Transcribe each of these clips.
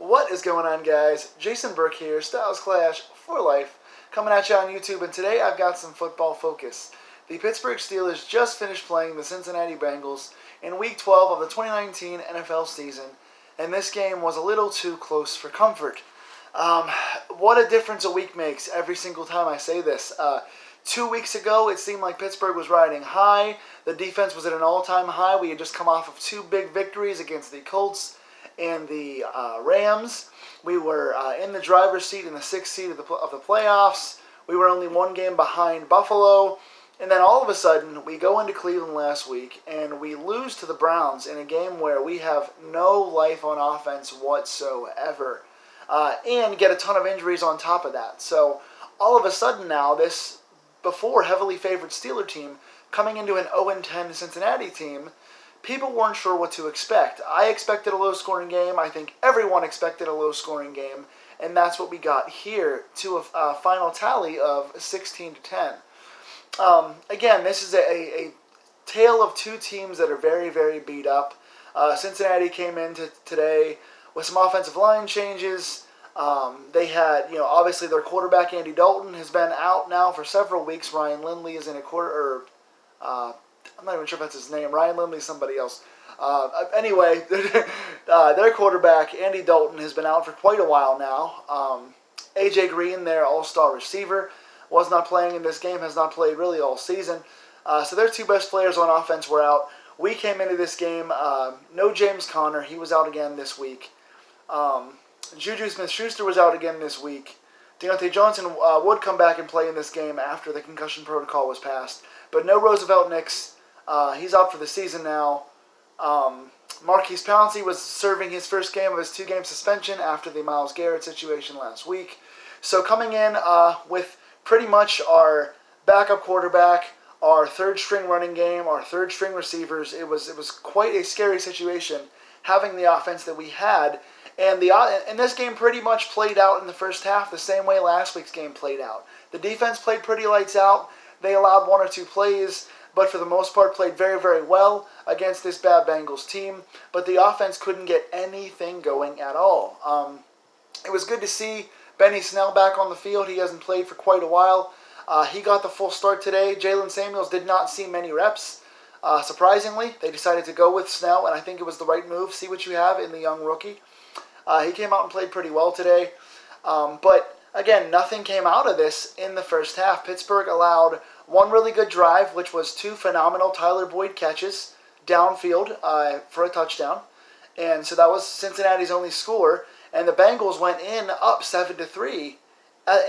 What is going on, guys? Jason Burke here, Styles Clash for Life, coming at you on YouTube, and today I've got some football focus. The Pittsburgh Steelers just finished playing the Cincinnati Bengals in Week 12 of the 2019 NFL season, and this game was a little too close for comfort. What a difference a week makes every single time I say this. 2 weeks ago, it seemed like Pittsburgh was riding high. The defense was at an all-time high. We had just come off of two big victories against the Colts and the Rams. We were in the driver's seat in the sixth seed of the playoffs. We were only one game behind Buffalo. And then all of a sudden, we go into Cleveland last week, and we lose to the Browns in a game where we have no life on offense whatsoever. And get a ton of injuries on top of that. So all of a sudden now, this before heavily favored Steeler team coming into an 0-10 Cincinnati team, people weren't sure what to expect. I expected a low-scoring game. I think everyone expected a low-scoring game, and that's what we got here to a final tally of 16-10. Again, this is a tale of two teams that are very, very beat up. Cincinnati came into today with some offensive line changes. They had, obviously their quarterback Andy Dalton has been out now for several weeks. Ryan Lindley is in I'm not even sure if that's his name. Ryan Lindley's somebody else. Anyway, their quarterback, Andy Dalton, has been out for quite a while now. A.J. Green, their all-star receiver, was not playing in this game, has not played really all season. So their two best players on offense were out. We came into this game, no James Conner. He was out again this week. Juju Smith-Schuster was out again this week. Deontay Johnson would come back and play in this game after the concussion protocol was passed. But no Roosevelt Nix. He's out for the season now. Marquise Pouncey was serving his first game of his two-game suspension after the Myles Garrett situation last week. So coming in with pretty much our backup quarterback, our third-string running game, our third-string receivers, it was quite a scary situation having the offense that we had. And this game pretty much played out in the first half the same way last week's game played out. The defense played pretty lights out. They allowed one or two plays, but for the most part played very, very well against this bad Bengals team. But the offense couldn't get anything going at all. It was good to see Benny Snell back on the field. He hasn't played for quite a while. He got the full start today. Jalen Samuels did not see many reps. Surprisingly, they decided to go with Snell, and I think it was the right move. See what you have in the young rookie. He came out and played pretty well today. But again, nothing came out of this in the first half. Pittsburgh allowed one really good drive, which was two phenomenal Tyler Boyd catches downfield for a touchdown. And so that was Cincinnati's only score. And the Bengals went in up 7-3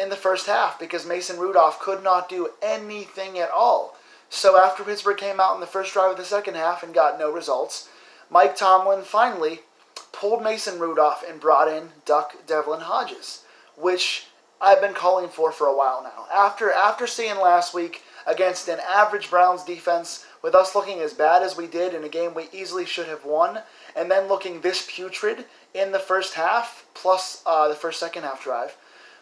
in the first half because Mason Rudolph could not do anything at all. So after Pittsburgh came out in the first drive of the second half and got no results, Mike Tomlin finally pulled Mason Rudolph and brought in Duck Devlin Hodges, which I've been calling for a while now. After seeing last week against an average Browns defense, with us looking as bad as we did in a game we easily should have won, and then looking this putrid in the first half, plus the second half drive,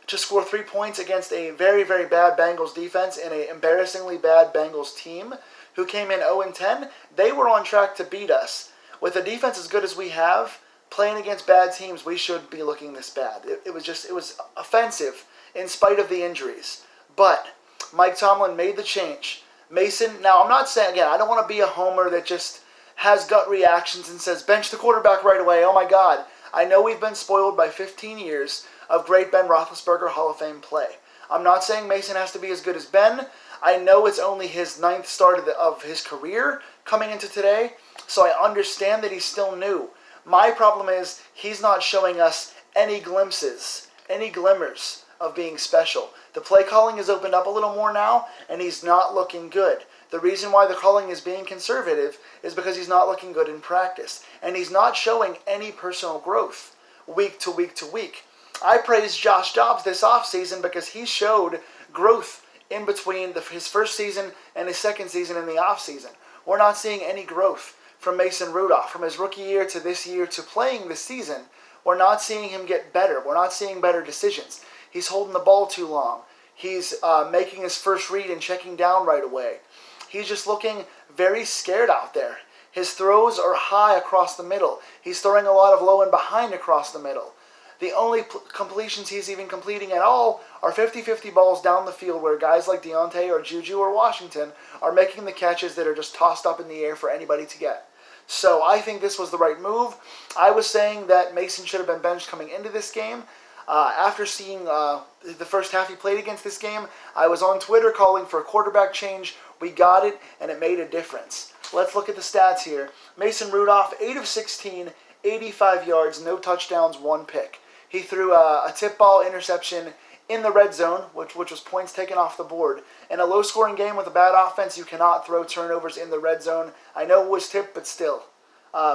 to score 3 points against a very, very bad Bengals defense and an embarrassingly bad Bengals team who came in 0-10, they were on track to beat us. With a defense as good as we have, playing against bad teams, we shouldn't be looking this bad. It was offensive in spite of the injuries. But Mike Tomlin made the change. Mason, now I'm not saying, again, I don't want to be a homer that just has gut reactions and says, bench the quarterback right away. Oh my God. I know we've been spoiled by 15 years of great Ben Roethlisberger Hall of Fame play. I'm not saying Mason has to be as good as Ben. I know it's only his 9th start of his career coming into today, so I understand that he's still new. My problem is he's not showing us any glimpses, any glimmers of being special. The play calling has opened up a little more now, and he's not looking good. The reason why the calling is being conservative is because he's not looking good in practice, and he's not showing any personal growth week to week to week. I praised Josh Dobbs this offseason because he showed growth in between his first season and his second season in the offseason. We're not seeing any growth from Mason Rudolph. From his rookie year to this year to playing this season, we're not seeing him get better. We're not seeing better decisions. He's holding the ball too long. He's making his first read and checking down right away. He's just looking very scared out there. His throws are high across the middle. He's throwing a lot of low and behind across the middle. The only completions he's even completing at all are 50-50 balls down the field where guys like Deontay or Juju or Washington are making the catches that are just tossed up in the air for anybody to get. So I think this was the right move. I was saying that Mason should have been benched coming into this game. After seeing the first half he played against this game, I was on Twitter calling for a quarterback change. We got it, and it made a difference. Let's look at the stats here. Mason Rudolph, 8 of 16, 85 yards, no touchdowns, 1 pick. He threw a tip ball interception in the red zone, which was points taken off the board. In a low-scoring game with a bad offense, you cannot throw turnovers in the red zone. I know it was tipped, but still.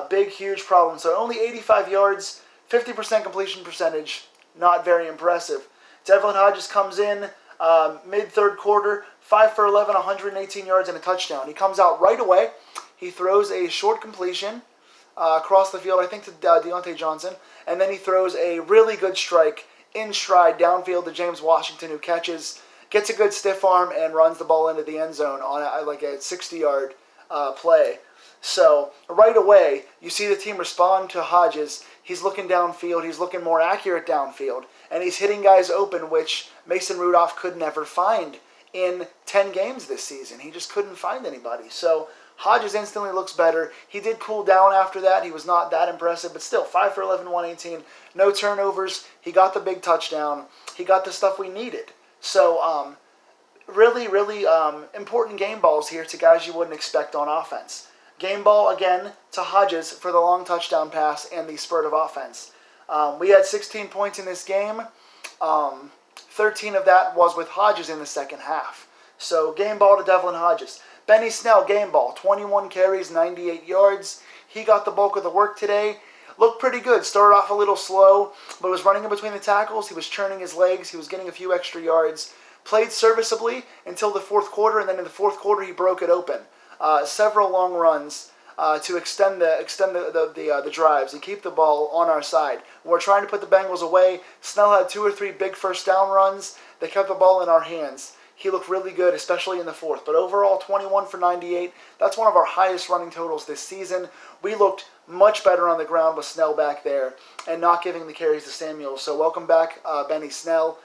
Big, huge problem. So only 85 yards, 50% completion percentage. Not very impressive. Devlin Hodges comes in mid-third quarter, 5 for 11, 118 yards and a touchdown. He comes out right away. He throws a short completion across the field, I think to Deontay Johnson, and then he throws a really good strike in stride downfield to James Washington, who gets a good stiff arm and runs the ball into the end zone on like a 60-yard play. So right away, you see the team respond to Hodges. He's looking downfield. He's looking more accurate downfield. And he's hitting guys open, which Mason Rudolph could never find in 10 games this season. He just couldn't find anybody. So Hodges instantly looks better. He did cool down after that. He was not that impressive, but still, 5 for 11, 118. No turnovers. He got the big touchdown. He got the stuff we needed. So really, really important game balls here to guys you wouldn't expect on offense. Game ball, again, to Hodges for the long touchdown pass and the spurt of offense. We had 16 points in this game. 13 of that was with Hodges in the second half. So game ball to Devlin Hodges. Benny Snell, game ball, 21 carries, 98 yards. He got the bulk of the work today. Looked pretty good. Started off a little slow, but was running in between the tackles. He was churning his legs. He was getting a few extra yards. Played serviceably until the fourth quarter, and then in the fourth quarter he broke it open. Several long runs to extend the drives and keep the ball on our side. When we're trying to put the Bengals away, Snell had 2 or 3 big first down runs. They kept the ball in our hands. He looked really good, especially in the fourth. But overall, 21 for 98. That's one of our highest running totals this season. We looked much better on the ground with Snell back there and not giving the carries to Samuel. So welcome back, Benny Snell.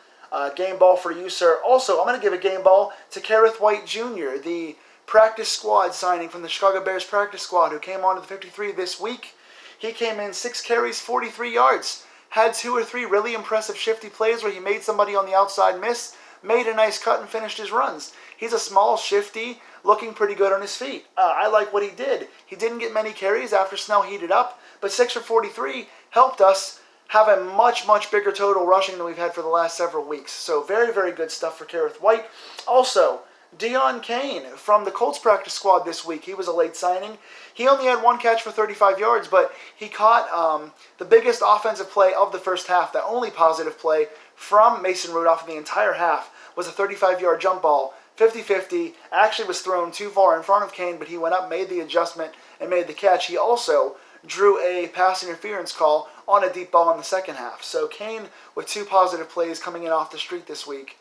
Game ball for you, sir. Also, I'm going to give a game ball to Kerrith White Jr., the practice squad signing from the Chicago Bears practice squad, who came on to the 53 this week. He came in 6 carries, 43 yards. Had 2 or 3 really impressive shifty plays where he made somebody on the outside miss, made a nice cut and finished his runs. He's a small, shifty, looking pretty good on his feet. I like what he did. He didn't get many carries after Snell heated up, but 6 for 43 helped us have a much, much bigger total rushing than we've had for the last several weeks. So very, very good stuff for Kerrith White. Also, Deon Cain from the Colts practice squad this week. He was a late signing. He only had 1 catch for 35 yards, but he caught the biggest offensive play of the first half. The only positive play from Mason Rudolph in the entire half was a 35-yard jump ball, 50-50. Actually was thrown too far in front of Cain, but he went up, made the adjustment, and made the catch. He also drew a pass interference call on a deep ball in the second half. So Cain with 2 positive plays coming in off the street this week.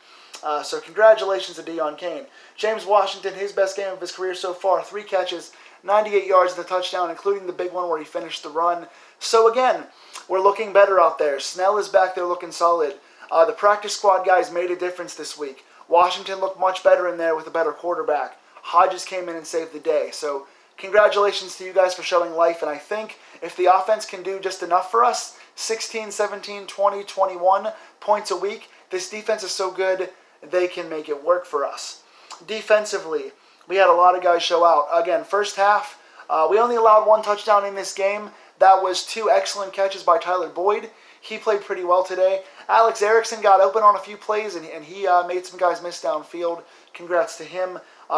So congratulations to Deon Cain. James Washington, his best game of his career so far, 3 catches, 98 yards and a touchdown, including the big one where he finished the run. So again, we're looking better out there. Snell is back there looking solid. The practice squad guys made a difference this week. Washington looked much better in there with a better quarterback. Hodges came in and saved the day. So congratulations to you guys for showing life. And I think if the offense can do just enough for us, 16, 17, 20, 21 points a week, this defense is so good they can make it work for us. Defensively, we had a lot of guys show out. Again, first half, we only allowed 1 touchdown in this game. That was 2 excellent catches by Tyler Boyd. He played pretty well today. Alex Erickson got open on a few plays, and he made some guys miss downfield. Congrats to him.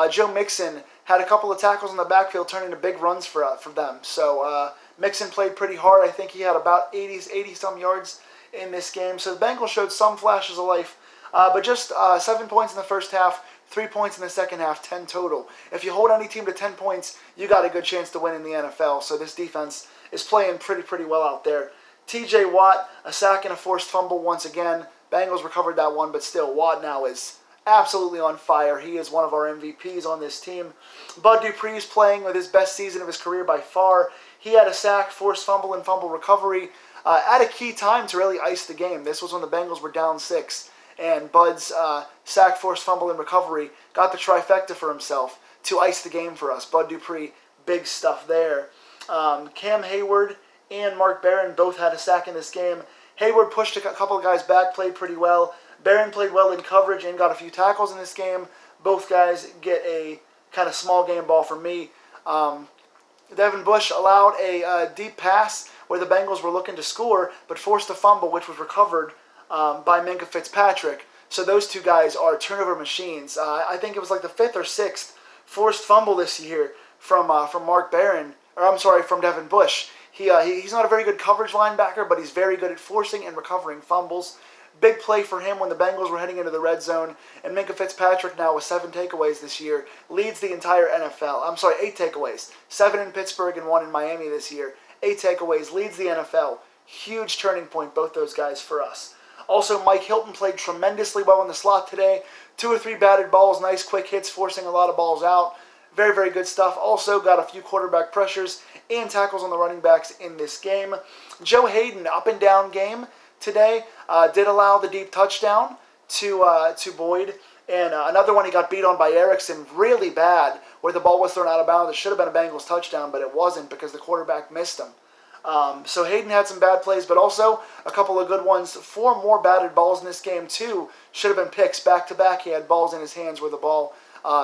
Joe Mixon had a couple of tackles in the backfield turn into big runs for them. So Mixon played pretty hard. I think he had about 80-some yards in this game. So the Bengals showed some flashes of life. But just 7 points in the first half, 3 points in the second half, 10 total. If you hold any team to 10 points, you got a good chance to win in the NFL. So this defense is playing pretty well out there. TJ Watt, a sack and a forced fumble once again. Bengals recovered that one, but still, Watt now is absolutely on fire. He is one of our MVPs on this team. Bud Dupree is playing with his best season of his career by far. He had a sack, forced fumble, and fumble recovery. at a key time to really ice the game. This was when the Bengals were down 6, and Bud's sack, forced fumble, and recovery got the trifecta for himself to ice the game for us. Bud Dupree, big stuff there. Cam Hayward and Mark Barron both had a sack in this game. Hayward pushed a couple of guys back, played pretty well. Barron played well in coverage and got a few tackles in this game. Both guys get a kind of small game ball from me. Devin Bush allowed a deep pass where the Bengals were looking to score, but forced a fumble, which was recovered by Minkah Fitzpatrick. So those two guys are turnover machines. I think it was like the 5th or 6th forced fumble this year from Mark Barron, or I'm sorry, from Devin Bush. He's not a very good coverage linebacker, but he's very good at forcing and recovering fumbles. Big play for him when the Bengals were heading into the red zone. And Minkah Fitzpatrick now with 7 takeaways this year leads the entire NFL. I'm sorry, 8 takeaways. 7 in Pittsburgh and 1 in Miami this year. 8 takeaways, leads the NFL. Huge turning point, both those guys for us. Also, Mike Hilton played tremendously well in the slot today. 2 or 3 batted balls, nice quick hits, forcing a lot of balls out. Very, very good stuff. Also got a few quarterback pressures and tackles on the running backs in this game. Joe Hayden, up and down game today, did allow the deep touchdown to Boyd. And another one he got beat on by Erickson really bad, where the ball was thrown out of bounds. It should have been a Bengals touchdown, but it wasn't because the quarterback missed him. So Hayden had some bad plays, but also a couple of good ones. 4 more batted balls in this game, too. Should have been picks back-to-back. He had balls in his hands where the ball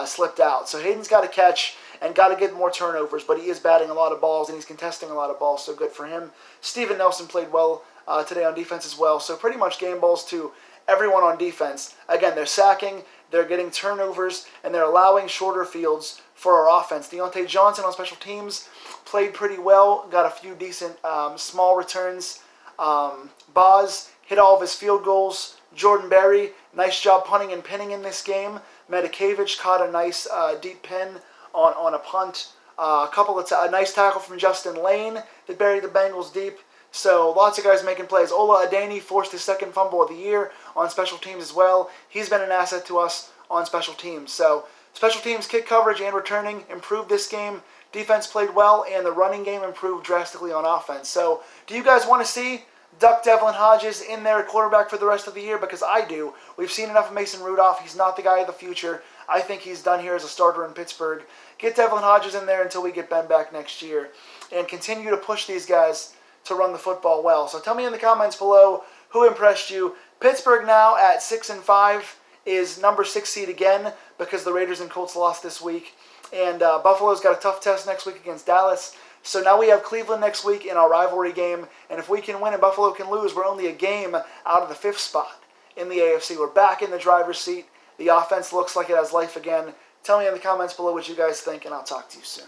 slipped out. So Hayden's got to catch and got to get more turnovers, but he is batting a lot of balls and he's contesting a lot of balls, so good for him. Steven Nelson played well today on defense as well, so pretty much game balls to everyone on defense. Again, they're sacking, they're getting turnovers, and they're allowing shorter fields for our offense. Deontay Johnson on special teams played pretty well, got a few decent small returns. Boz hit all of his field goals. Jordan Berry, nice job punting and pinning in this game. Medikevich caught a nice deep pin on a punt. A nice tackle from Justin Lane that buried the Bengals deep. So lots of guys making plays. Ola Adeni forced his 2nd fumble of the year on special teams as well. He's been an asset to us on special teams. So special teams, kick coverage, and returning improved this game. Defense played well, and the running game improved drastically on offense. So do you guys want to see Duck Devlin Hodges in there at quarterback for the rest of the year? Because I do. We've seen enough of Mason Rudolph. He's not the guy of the future. I think he's done here as a starter in Pittsburgh. Get Devlin Hodges in there until we get Ben back next year. And continue to push these guys to run the football well. So tell me in the comments below who impressed you. Pittsburgh now at 6-5 is number 6 seed again because the Raiders and Colts lost this week. And Buffalo's got a tough test next week against Dallas. So now we have Cleveland next week in our rivalry game. And if we can win and Buffalo can lose, we're only a game out of the 5th spot in the AFC. We're back in the driver's seat. The offense looks like it has life again. Tell me in the comments below what you guys think, and I'll talk to you soon.